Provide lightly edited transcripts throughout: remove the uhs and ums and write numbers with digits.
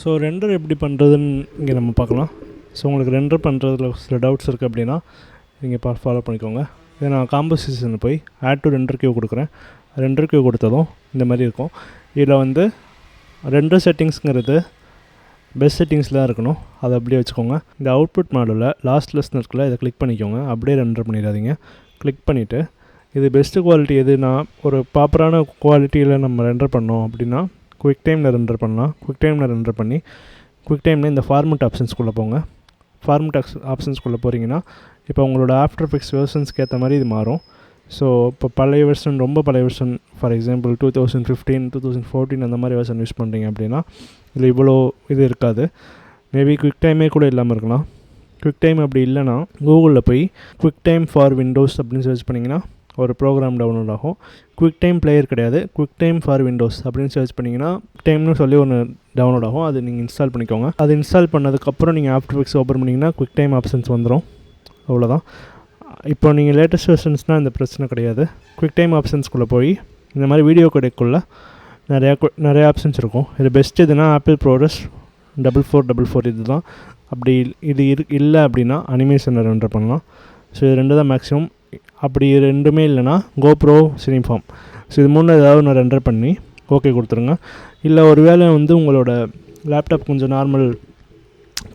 So render எப்படி பண்ணுறதுன்னு இங்கே நம்ம பார்க்கலாம். ஸோ உங்களுக்கு ரெண்டர் பண்ணுறதுல சில டவுட்ஸ் இருக்குது அப்படின்னா நீங்கள் ஃபாலோ பண்ணிக்கோங்க. இதை நான் காம்போசிஷனில் போய் ஆட் டு ரெண்டர் கியூ கொடுக்குறேன். ரெண்டர் கியூ கொடுத்ததும் இந்த மாதிரி இருக்கும். இதில் வந்து ரெண்டர் செட்டிங்ஸுங்கிறது பெஸ்ட் செட்டிங்ஸில் தான் இருக்கணும். அதை அப்படியே வச்சுக்கோங்க. இந்த அவுட்புட் மாடலில் லாஸ்ட் லெஸ்ன் இருக்குல்ல, இதை கிளிக் பண்ணிக்கோங்க. அப்படியே ரெண்டர் பண்ணிடாதீங்க. கிளிக் பண்ணிவிட்டு இது பெஸ்ட்டு குவாலிட்டி எதுனா ஒரு ப்ராப்பரான குவாலிட்டியில் நம்ம ரெண்டர் பண்ணோம் அப்படின்னா குவிக் டைமில் ரெண்டர் பண்ணலாம். குவிக் டைமில் ரெண்டர் பண்ணி குவிக் டைமில் இந்த ஃபார்மெட் ஆப்ஷன்ஸ்குள்ளே போங்க. ஃபார்மெட் ஆப்ஷன்ஸ்குள்ளே போகிறீங்கன்னா இப்போ உங்களோட ஆஃப்டர் எஃபெக்ட்ஸ் வெர்ஷன்ஸ்க்கு ஏற்ற மாதிரி இது மாறும். ஸோ இப்போ பழைய வெர்ஷன், ரொம்ப பழைய வெர்ஷன், ஃபார் எக்ஸாம்பிள் 2015, 2014 அந்த மாதிரி வெர்ஷன் யூஸ் பண்ணுறீங்க அப்படின்னா இதில் இவ்வளோ இது இருக்காது. மேபி குவிக் டைமே கூட இல்லாமல் இருக்கலாம். குவிக் டைம் அப்படி இல்லைனா கூகுளில் போய் குவிக் டைம் ஃபார் விண்டோஸ் அப்படின்னு சர்ச் பண்ணிங்கன்னா ஒரு ப்ரோக்ராம் டவுன்லோட் ஆகும். குவிக் டைம் பிளேயர் கிடையாது, குவிக் டைம் ஃபார் விண்டோஸ் அப்படின்னு சர்ச் பண்ணிங்கன்னா டைம்னு சொல்லி ஒன்று டவுன்லோட் ஆகும். அது நீங்கள் இன்ஸ்டால் பண்ணிக்கோங்க. அது இன்ஸ்டால் பண்ணதுக்கப்புறம் நீங்கள் ஆஃப்டர் எஃபெக்ட்ஸ் ஓப்பன் பண்ணிங்கன்னா குவிக் டைம் ஆப்ஷன்ஸ் வந்துடும். அவ்வளோதான். இப்போ நீங்கள் லேட்டஸ்ட் வெர்ஷன்ஸ்னால் இந்த பிரச்சனை கிடையாது. குவிக் டைம் ஆப்ஷன்ஸ்குள்ளே போய் இந்த மாதிரி வீடியோ கிடைக்குள்ள நிறைய ஆப்ஷன்ஸ் இருக்கும். இது பெஸ்ட் எதுனா ஆப்பிள் ப்ரோரஸ் 4444 இது தான். அப்படி இது இல்லை அப்படின்னா அனிமேஷனில் ரெண்டர் பண்ணலாம். ஸோ இது ரெண்டு தான் மேக்ஸிமம். அப்படி ரெண்டுமே இல்லைனா கோப்ரோ, சினிஃபார்ம். ஸோ இது மூணு ஏதாவது ஒன்று ரெண்டர் பண்ணி ஓகே கொடுத்துருங்க. இல்லை ஒரு வேளை வந்து உங்களோட லேப்டாப் கொஞ்சம் நார்மல்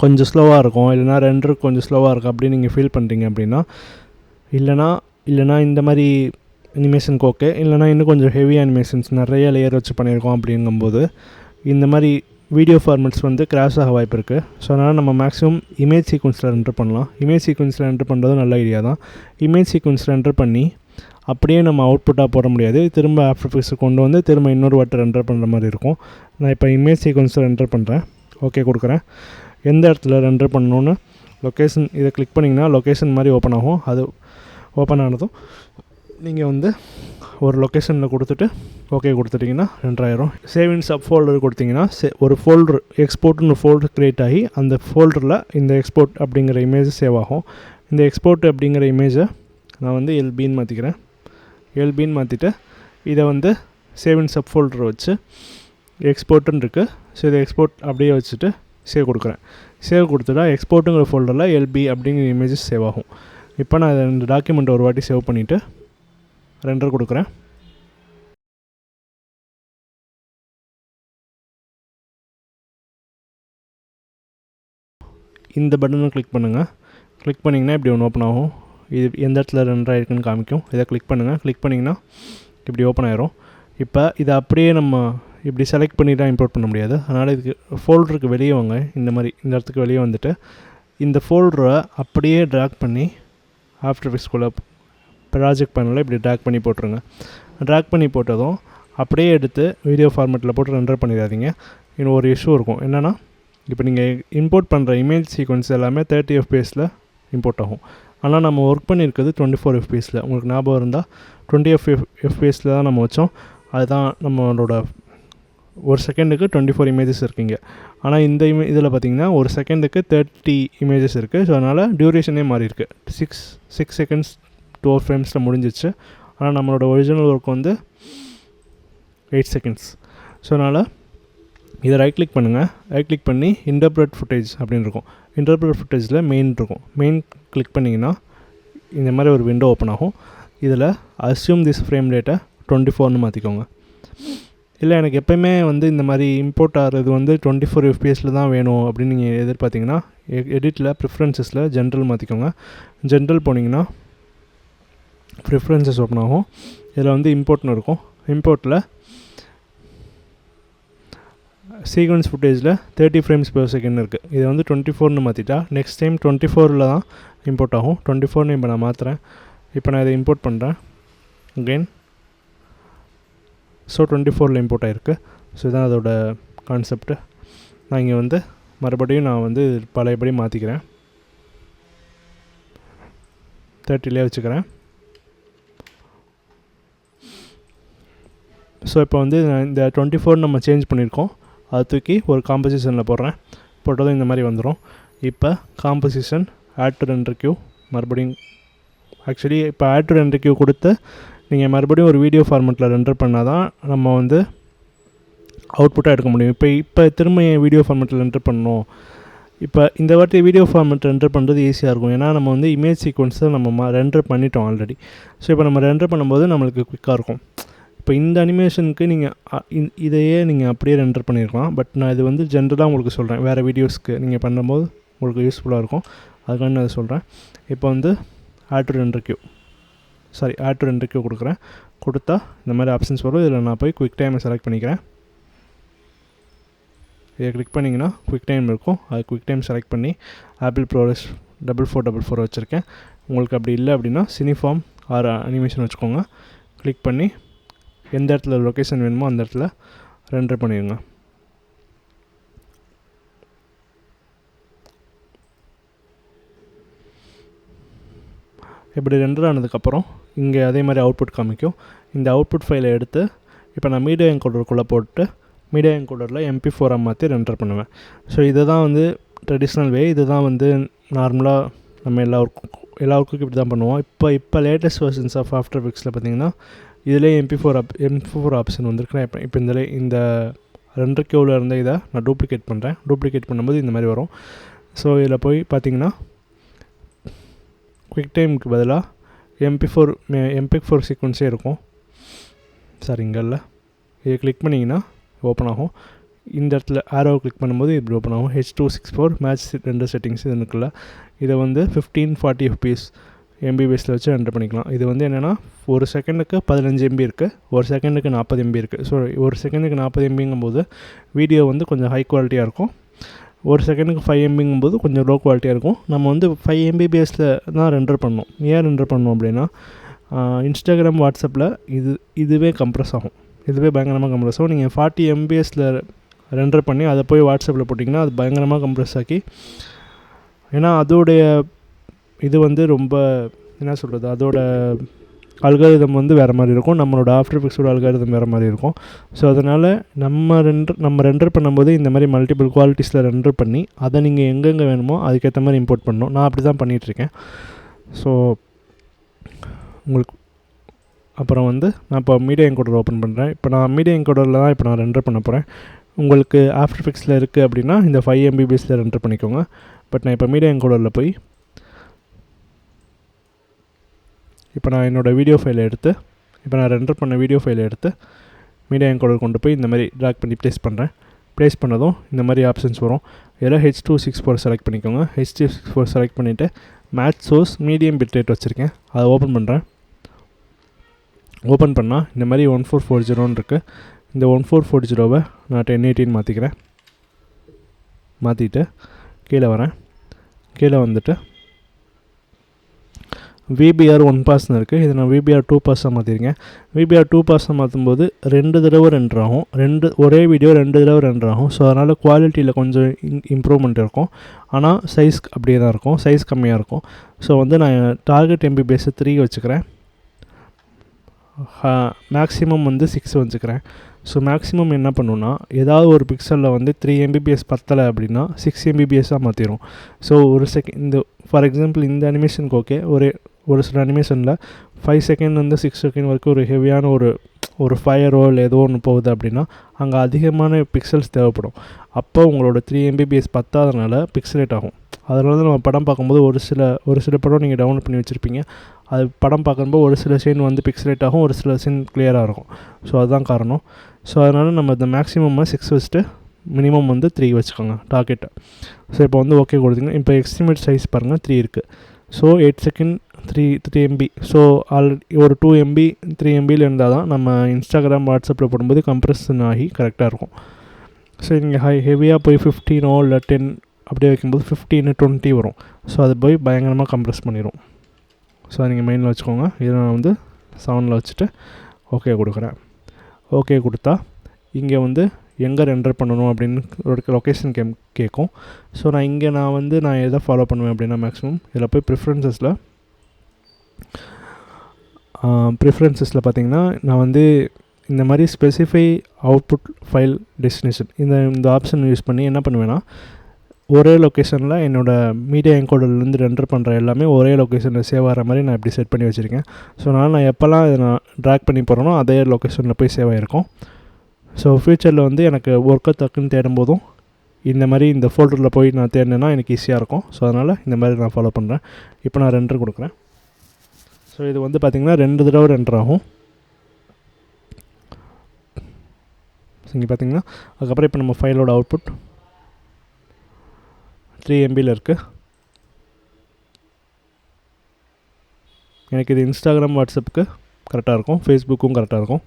கொஞ்சம் ஸ்லோவாக இருக்கும், இல்லைனா ரெண்டர் கொஞ்சம் ஸ்லோவாக இருக்கும் அப்படின்னு நீங்கள் ஃபீல் பண்ணுறீங்க அப்படின்னா இல்லைனா இந்த மாதிரி அனிமேஷனுக்கு ஓகே, இல்லைனா இன்னும் கொஞ்சம் ஹெவி அனிமேஷன்ஸ் நிறைய லேயர் வச்சு பண்ணியிருக்கோம் அப்படிங்கும்போது இந்த மாதிரி வீடியோ ஃபார்மெட்ஸ் வந்து கிராஷ் ஆக வாய்ப்பு இருக்குது. ஸோ அதனால் நம்ம மேக்ஸிமம் இமேஜ் சீக்வன்ஸில் ரெண்டர் பண்ணலாம். இமேஜ் சீக்வன்ஸில் ரெண்டர் பண்ணுறது நல்ல ஐடியா தான். இமேஜ் சீக்வன்ஸில் ரெண்டர் பண்ணி அப்படியே நம்ம அவுட்புட்டாக போட முடியாது. திரும்ப ஆஃப்டர் எஃபெக்ட்ஸை கொண்டு வந்து திரும்ப இன்னொரு வாட்டர் ரெண்டர் பண்ணுற மாதிரி இருக்கும். நான் இப்போ இமேஜ் சீக்வன்ஸில் ரெண்டர் பண்ணுறேன். ஓகே கொடுக்குறேன். எந்த இடத்துல ரெண்டர் பண்ணணுன்னு லொக்கேஷன் இதை கிளிக் பண்ணிங்கன்னா லொக்கேஷன் மாதிரி ஓப்பன் ஆகும். அது ஓப்பன் ஆனதும் நீங்கள் வந்து ஒரு லொக்கேஷனில் கொடுத்துட்டு ஓகே கொடுத்துட்டிங்கன்னா ரெண்டாயிரம். சேவ் இன் சப் ஃபோல்டர் கொடுத்தீங்கன்னா ஒரு ஃபோல்டர் எக்ஸ்போர்ட்னு ஃபோல்டர் க்ரியேட் ஆகி அந்த ஃபோல்டரில் இந்த எக்ஸ்போர்ட் அப்படிங்கிற இமேஜ் சேவ் ஆகும். இந்த எக்ஸ்போர்ட் அப்படிங்கிற இமேஜை நான் வந்து எல்பின்னு மாற்றிக்கிறேன். எல்பின்னு மாற்றிட்டு இதை வந்து சேவ் இன் சப் ஃபோல்டர் வச்சு எக்ஸ்போர்ட்டுன்னு இருக்குது. ஸோ இதை எக்ஸ்போர்ட் அப்படியே வச்சுட்டு சேவ் கொடுக்குறேன். சேவ் கொடுத்துட்டா எக்ஸ்போர்ட்டுங்கிற ஃபோல்டரில் எல்பி அப்படிங்கிற இமேஜஸ் சேவ் ஆகும். இப்போ நான் இந்த டாக்குமெண்ட்டை ஒரு வாட்டி சேவ் பண்ணிவிட்டு ரெண்டர் கொடுக்குறேன். இந்த பட்டனை கிளிக் பண்ணுங்கள். கிளிக் பண்ணிங்கன்னா இப்படி ஒன்று ஓப்பன் ஆகும். இது எந்த இடத்துல ரெண்டர் ஆகிருக்குன்னு காமிக்கும். இதை கிளிக் பண்ணுங்கள். கிளிக் பண்ணிங்கன்னா இப்படி ஓப்பன் ஆயிரும். இப்போ இதை அப்படியே நம்ம இப்படி செலக்ட் பண்ணி தான் இம்போர்ட் பண்ண முடியாது. அதனால் இதுக்கு ஃபோல்டருக்கு வெளியே வாங்க. இந்த மாதிரி இந்த இடத்துக்கு வெளியே வந்துட்டு இந்த ஃபோல்டரை அப்படியே ட்ராக் பண்ணி ஆஃப்டர் எஃபெக்ட்ஸ்குள்ளே ப்ராஜெக்ட் பேனலில் இப்படி ட்ராக் பண்ணி போட்டுருங்க. ட்ராக் பண்ணி போட்டதும் அப்படியே எடுத்து வீடியோ ஃபார்மேட்டில் போட்டு ரெண்டர் பண்ணிடாதீங்க. இன்னும் ஒரு இஷ்யூ இருக்கும். என்னென்னா இப்போ நீங்கள் இம்போர்ட் பண்ணுற இமேஜ் சீக்வன்ஸ் எல்லாமே 30 FPS இம்போர்ட் ஆகும். ஆனால் நம்ம ஒர்க் பண்ணியிருக்கிறது 24 FPS. உங்களுக்கு ஞாபகம் இருந்தால் 20 FPS தான் நம்ம வச்சோம். அதுதான் நம்மளோட ஒரு செகண்டுக்கு 24 இமேஜஸ் இருக்குங்க. ஆனால் இந்த இதில் பார்த்திங்கன்னா ஒரு செகண்டுக்கு 30 இமேஜஸ் இருக்குது. ஸோ அதனால் டியூரேஷனே மாறி இருக்குது. 6 செகண்ட்ஸ் 2 ஃப்ரேம்ஸில் முடிஞ்சிச்சு. ஆனால் நம்மளோட ஒரிஜினல் ஒர்க் வந்து 8 செகண்ட்ஸ். ஸோ அதனால் இதை ரைட் கிளிக் பண்ணுங்கள். ரைட் கிளிக் பண்ணி இன்டர்பிரட் ஃபுட்டேஜ் அப்படின்னு இருக்கும். இன்டர்பிரட் ஃபுட்டேஜில் மெயின் இருக்கும். மெயின் கிளிக் பண்ணிங்கன்னா இந்த மாதிரி ஒரு விண்டோ ஓப்பன் ஆகும். இதில் அஸ்யூம் திஸ் ஃப்ரேம் ரேட்டை 24ன்னு மாற்றிக்கோங்க. இல்லை எனக்கு எப்போயுமே வந்து இந்த மாதிரி இம்போர்ட் ஆகிறது வந்து 24 FPS தான் வேணும் அப்படின்னு நீங்கள் எதிர்பார்த்தீங்கன்னா எடிட்டில் ப்ரிஃபரன்சஸில் ஜென்ரல் மாற்றிக்கோங்க. ஜென்ரல் போனீங்கன்னா ப்ரிஃபரன்சஸ் ஓப்பன் ஆகும். இதில் வந்து இம்போர்ட்னு இருக்கும். இம்போர்ட்டில் சீக்வன்ஸ் ஃபுட்டேஜில் 30 frames per second இருக்குது. இதை வந்து 24ன்னு மாற்றிட்டா நெக்ஸ்ட் டைம் 24ல் தான் இம்போர்ட் ஆகும். 24ன்னு இப்போ நான் மாற்றுறேன். இப்போ நான் இதை இம்போர்ட் பண்ணுறேன் அகெயின். ஸோ 24ல் இம்போர்ட் ஆகிருக்கு. ஸோ இதுதான் அதோட கான்செப்ட்டு. நான் இங்கே வந்து மறுபடியும் நான் வந்து பழையபடி மாற்றிக்கிறேன். 30லே வச்சுக்கிறேன். ஸோ இப்போ வந்து இந்த 24 நம்ம சேஞ்ச் பண்ணியிருக்கோம். அதை தூக்கி ஒரு காம்போசிஷனில் போடுறேன். போட்டதும் இந்த மாதிரி வந்துடும். இப்போ composition add to render queue மறுபடியும் ஆக்சுவலி இப்போ ஆட் டு ரெண்டர் கியூ கொடுத்து நீங்கள் மறுபடியும் ஒரு வீடியோ ஃபார்மெட்டில் ரெண்டர் பண்ணால் தான் நம்ம வந்து அவுட்புட்டாக எடுக்க முடியும். இப்போ திரும்ப என் வீடியோ ஃபார்மேட்டில் என்டர் பண்ணணும். இப்போ இந்த வாட்டி வீடியோ ஃபார்மேட் ரெண்டர் பண்ணுறது ஈஸியாக இருக்கும். ஏன்னா நம்ம வந்து இமேஜ் சீக்வன்ஸை நம்ம ரெண்டர் பண்ணிட்டோம் ஆல்ரெடி. ஸோ இப்போ நம்ம ரெண்டர் பண்ணும்போது நம்மளுக்கு குயிக்காக இருக்கும். இப்போ இந்த அனிமேஷனுக்கு நீங்கள் இதையே நீங்கள் அப்படியே ரெண்டர் பண்ணியிருக்கலாம். பட் நான் இது வந்து ஜென்ரலாக உங்களுக்கு சொல்கிறேன். வேறு வீடியோஸ்க்கு நீங்கள் பண்ணும்போது உங்களுக்கு யூஸ்ஃபுல்லாக இருக்கும். அதுக்காக நான் அதை சொல்கிறேன். இப்போ வந்து ஆட் டு ரெண்டர் கியூ கொடுக்குறேன். கொடுத்தா இந்த மாதிரி ஆப்ஷன்ஸ் வரும். இதில் நான் போய் குயிக் டைமை செலக்ட் பண்ணிக்கிறேன். இதை கிளிக் பண்ணிங்கன்னா குயிக் டைம் இருக்கும். அது குயிக் டைம் செலக்ட் பண்ணி ஆப்பிள் ப்ரோரஸ் 4444 வச்சுருக்கேன். உங்களுக்கு அப்படி இல்லை அப்படின்னா சினிஃபார்ம் ஆர் அனிமேஷன் வச்சுக்கோங்க. கிளிக் பண்ணி எந்த இடத்துல லொக்கேஷன் வேணுமோ அந்த இடத்துல ரெண்டர் பண்ணிடுங்க. இப்படி ரெண்டர் ஆனதுக்கப்புறம் இங்கே அதே மாதிரி அவுட்புட் காமிக்கும். இந்த அவுட்புட் ஃபைலை எடுத்து இப்போ நான் மீடியா என்கோடருக்குள்ளே போட்டு மீடியா என்கோடரில் MP4 மாற்றி ரெண்டர் பண்ணுவேன். ஸோ இது தான் வந்து ட்ரெடிஷ்னல் வே. இது தான் வந்து நார்மலாக நம்ம எல்லாருக்கும் இப்படி தான் பண்ணுவோம். இப்போ லேட்டஸ்ட் வெர்ஷன்ஸ் ஆஃப் ஆஃப்டர் எஃபெக்ட்ஸில் பார்த்திங்கன்னா இதிலே MP4 ஆப்ஷன் வந்துருக்குன்னா இப்போ இந்த ரெண்டர் கியூவில் இருந்த இதை நான் டூப்ளிகேட் பண்ணுறேன். டூப்ளிகேட் பண்ணும்போது இந்த மாதிரி வரும். ஸோ இதில் போய் பார்த்திங்கன்னா குயிக் டைமுக்கு பதிலாக MP4 சீக்வன்ஸே இருக்கும். சாரி, இங்கே இல்லை. இதை கிளிக் பண்ணிங்கன்னா ஓப்பன் ஆகும். இந்த இடத்துல ஆரோ கிளிக் பண்ணும்போது இப்படி ஓப்பன் ஆகும். H264 மேட்ச் ரெண்டு செட்டிங்ஸ் இது இருக்குல்ல, இதை வந்து 1540 fps MBPSல வச்சு என்டர் பண்ணிக்கலாம். இது வந்து என்னென்னா ஒரு செகண்டுக்கு 15 MB இருக்குது, ஒரு செகண்டுக்கு 40 MB இருக்குது. ஸோ ஒரு செகண்டுக்கு 40 MBங்கும்போது வீடியோ வந்து கொஞ்சம் ஹை குவாலிட்டியாக இருக்கும். ஒரு செகண்டுக்கு 5 MBங்கும்போது கொஞ்சம் லோ குவாலிட்டியாக இருக்கும். நம்ம வந்து 5 MBPSல தான் ரெண்டர் பண்ணோம். ஏன் ரெண்டர் பண்ணோம் அப்படின்னா இன்ஸ்டாகிராம், வாட்ஸ்அப்பில் இதுவே கம்ப்ரஸ் ஆகும். இதுவே பயங்கரமாக கம்ப்ரஸ் ஆகும். நீங்கள் 40 MBPSல ரெண்டர் பண்ணி அதை போய் வாட்ஸ்அப்பில் போட்டிங்கன்னா அது பயங்கரமாக கம்ப்ரஸ் ஆக்கி, ஏன்னா அதோடைய இது வந்து ரொம்ப என்ன சொல்கிறது, அதோட அல்காரிதம் வந்து வேறு மாதிரி இருக்கும். நம்மளோட ஆஃப்டர் எஃபெக்ட்ஸோட அல்காரிதம் வேறு மாதிரி இருக்கும். ஸோ அதனால் நம்ம ரெண்டர் பண்ணும்போது இந்த மாதிரி மல்டிபிள் குவாலிட்டிஸில் ரெண்டர் பண்ணி அதை நீங்கள் எங்கெங்கே வேணுமோ அதுக்கேற்ற மாதிரி இம்போர்ட் பண்ணணும். நான் அப்படி தான் பண்ணிகிட்ருக்கேன். ஸோ உங்களுக்கு அப்புறம் வந்து நான் இப்போ மீடியா என்கோடர் ஓப்பன் பண்ணுறேன். இப்போ நான் மீடியா என்கோடரில் தான் இப்போ நான் ரெண்டர் பண்ண போகிறேன். உங்களுக்கு ஆஃப்டர் எஃபெக்ட்ஸில் இருக்குது அப்படின்னா இந்த 5 MBPSல ரெண்டர் பண்ணிக்கோங்க. பட் நான் இப்போ மீடியா என்கோடரில் போய் இப்போ நான் என்னோடய வீடியோ ஃபைலை எடுத்து இப்போ நான் ரெண்டர் பண்ண வீடியோ ஃபைலை எடுத்து மீடியா என்கோடர் கொண்டு போய் இந்த மாதிரி ட்ராக் பண்ணி ப்ளேஸ் பண்ணுறேன். ப்ளேஸ் பண்ணதும் இந்த மாதிரி ஆப்ஷன்ஸ் வரும். இதில் H264 செலக்ட் பண்ணிக்கோங்க. H264 செலக்ட் பண்ணிவிட்டு match source medium bit rate வச்சுருக்கேன், அதை ஓப்பன் பண்ணுறேன். ஓப்பன் பண்ணால் இந்த மாதிரி 1440 இருக்குது. இந்த 1440 நான் 1080 மாற்றிக்கிறேன். மாற்றிட்டு கீழே வரேன். கீழே வந்துட்டு VBR 1 இருக்குது. இதை நான் VBR 2 மாற்றிருக்கேன். VBR 2 மாற்றும்போது 2 தடவை ரெண்டர் ஆகும். ஒரே வீடியோ 2 தடவை ரெண்டர் ஆகும். ஸோ அதனால் குவாலிட்டியில் கொஞ்சம் இம்ப்ரூவ்மெண்ட் இருக்கும். ஆனால் சைஸ் அப்படியே தான் இருக்கும், சைஸ் கம்மியாக இருக்கும். ஸோ வந்து நான் டார்கெட் MBPS 3 வச்சுக்கிறேன். மேக்ஸிமம் வந்து 6 வச்சுக்கிறேன். ஸோ மேக்ஸிமம் என்ன பண்ணுன்னா ஏதாவது ஒரு பிக்சலில் வந்து 3 MBPS பத்தலை அப்படின்னா 6 MBPSஸாக மாற்றிடும். ஸோ ஒரு செகண்ட் ஃபார் எக்ஸாம்பிள் இந்த அனிமேஷனுக்கு ஓகே, ஒரு சில அனிமேஷனில் 5 செகண்ட் வந்து 6 செகண்ட் வரைக்கும் ஒரு ஹெவியான ஒரு ஃபயரோ இல்லை ஏதோ ஒன்று போகுது அப்படின்னா அங்கே அதிகமான பிக்சல்ஸ் தேவைப்படும். அப்போ உங்களோட 3 MBPS பத்தாதனால பிக்சலேட் ஆகும். அதனால தான் நம்ம படம் பார்க்கும்போது ஒரு சில படம் நீங்கள் டவுன்லோட் பண்ணி வச்சுருப்பீங்க, அது படம் பார்க்கும்போது ஒரு சில சீன் வந்து பிக்சலேட் ஆகும், ஒரு சில சீன் கிளியராக இருக்கும். ஸோ அதுதான் காரணம். ஸோ அதனால் நம்ம இந்த மேக்ஸிமமாக 6 வச்சுட்டு மினிமம் வந்து 3 வச்சுக்கோங்க டார்கெட்டை. ஸோ இப்போ வந்து ஓகே கொடுத்தீங்கன்னா இப்போ எக்ஸ்டிமேட் சைஸ் பாருங்கள் 3 இருக்குது. So 8 second 3 MB. So already ஒரு 2 MB 3 MBயில் இருந்தால் தான் நம்ம இன்ஸ்டாகிராம், வாட்ஸ்அப்பில் போடும்போது கம்ப்ரெஷன் ஆகி கரெக்டாக இருக்கும். ஸோ நீங்கள் ஹெவியாக போய் 15 இல்லை 10 அப்படியே வைக்கும்போது 15 20 வரும். ஸோ அது போய் பயங்கரமாக கம்ப்ரெஸ் பண்ணிடும். ஸோ நீங்கள் மைண்டில் வச்சுக்கோங்க. இதை நான் வந்து 7ல் வச்சுட்டு ஓகே கொடுக்குறேன். ஓகே கொடுத்தா இங்கே வந்து எங்கே ரெண்டர் பண்ணணும் அப்படின்னு ஒரு லொக்கேஷன் கேட்கும். ஸோ நான் எதை ஃபாலோ பண்ணுவேன் அப்படின்னா மேக்ஸிமம் இதில் போய் ப்ரிஃபரன்சஸில் பார்த்தீங்கன்னா நான் வந்து இந்த மாதிரி ஸ்பெசிஃபை அவுட்புட் ஃபைல் டெஸ்டினேஷன் இந்த ஆப்ஷன் யூஸ் பண்ணி என்ன பண்ணுவேன்னா ஒரே லொக்கேஷனில் என்னோடய மீடியா என்கோடர்லேருந்து ரெண்டர் பண்ணுற எல்லாமே ஒரே லொக்கேஷனில் சேவ் ஆகிற மாதிரி நான் இப்படி செட் பண்ணி வச்சுருக்கேன். ஸோ நான் எப்போல்லாம் இதை நான் ட்ராக் பண்ணி போகிறேனோ அதே லொக்கேஷனில் போய் சேவ் ஆகிருக்கும். ஸோ ஃப்யூச்சரில் வந்து எனக்கு ஒர்க்கை டக்குன்னு தேடும் போதும் இந்த மாதிரி இந்த ஃபோல்டரில் போய் நான் தேடினேன்னா எனக்கு ஈஸியாக இருக்கும். ஸோ அதனால் இந்த மாதிரி நான் ஃபாலோ பண்ணுறேன். இப்போ நான் ரெண்டர் கொடுக்குறேன். ஸோ இது வந்து பார்த்திங்கன்னா 2 தடவை ரெண்டர் ஆகும். இங்கே பார்த்திங்கன்னா அதுக்கப்புறம் இப்போ நம்ம ஃபைலோட அவுட்புட் 3 MBயில் இருக்குது. எனக்கு இது இன்ஸ்டாகிராம், வாட்ஸ்அப்புக்கு கரெக்டாக இருக்கும், ஃபேஸ்புக்கும் கரெக்டாக இருக்கும்.